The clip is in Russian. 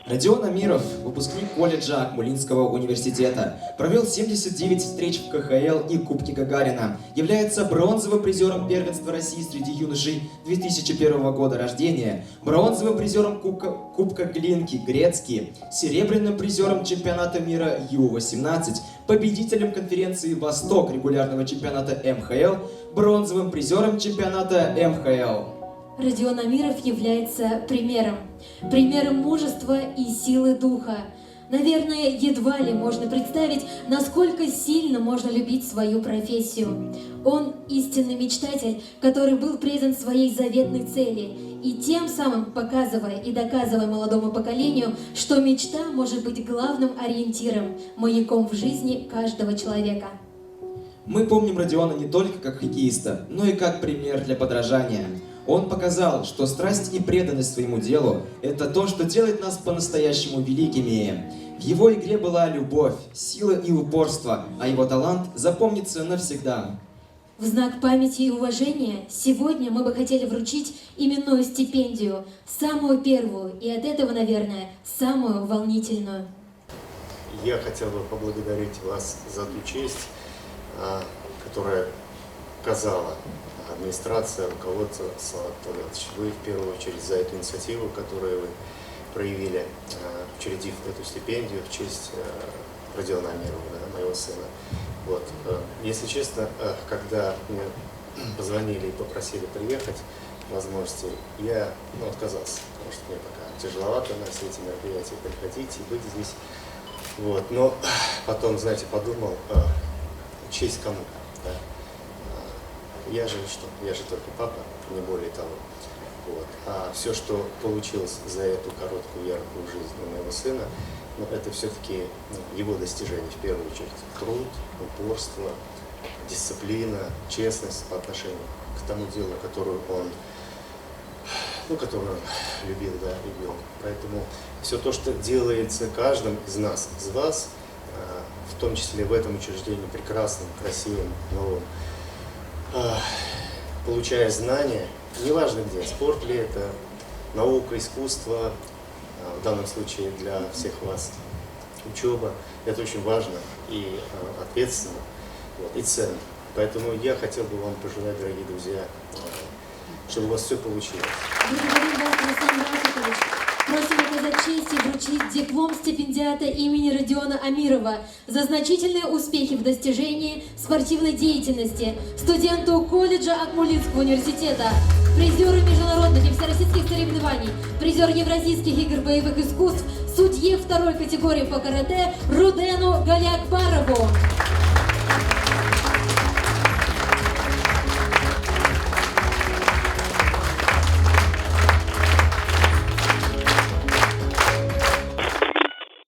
Родион Амиров, выпускник колледжа Акмолинского университета, провел 79 встреч в КХЛ и Кубке Гагарина, является бронзовым призером первенства России среди юношей 2001 года рождения, бронзовым призером Кубка Глинки Грецкий, серебряным призером чемпионата мира Ю-18, победителем конференции «Восток» регулярного чемпионата МХЛ, бронзовым призером чемпионата МХЛ. Родион Амиров является примером мужества и силы духа. Наверное, едва ли можно представить, насколько сильно можно любить свою профессию. Он истинный мечтатель, который был предан своей заветной цели, и тем самым показывая и доказывая молодому поколению, что мечта может быть главным ориентиром, маяком в жизни каждого человека. Мы помним Родиона не только как хоккеиста, но и как пример для подражания. Он показал, что страсть и преданность своему делу – это то, что делает нас по-настоящему великими. В его игре была любовь, сила и упорство, а его талант запомнится навсегда. В знак памяти и уважения сегодня мы бы хотели вручить именную стипендию, самую первую и от этого, наверное, самую волнительную. Я хотел бы поблагодарить вас за ту честь, которая оказала администрация, руководство Салават Талгатович. Вы в первую очередь за эту инициативу, которую вы проявили, учредив эту стипендию в честь Родиона Амирова, моего сына. Вот. Если честно, когда мне позвонили и попросили приехать, возможности, я отказался, потому что мне пока тяжеловато на все эти мероприятия приходить и быть здесь. Вот. Но потом, знаете, подумал, честь кому? Да? Я же только папа, не более того. Вот. А все, что получилось за эту короткую, яркую жизнь моего сына, это все-таки его достижение, в первую очередь. Труд, упорство, дисциплина, честность по отношению к тому делу, которое он любил, любил. Поэтому все то, что делается каждым из нас, из вас, в том числе в этом учреждении, прекрасным, красивым, новым, получая знания, неважно где, спорт ли это, наука, искусство, в данном случае для всех вас учеба, это очень важно и ответственно, и ценно. Поэтому я хотел бы вам пожелать, дорогие друзья, чтобы у вас все получилось. Благодарим вас, Александр Рафикович. Просим оказать честь и вручить диплом стипендиата имени Родиона Амирова за значительные успехи в достижении спортивной деятельности студенту колледжа Акмолинского университета, призеру международных и всероссийских соревнований, призер Евразийских игр боевых искусств, судье второй категории по карате Рудену Галиакбарову.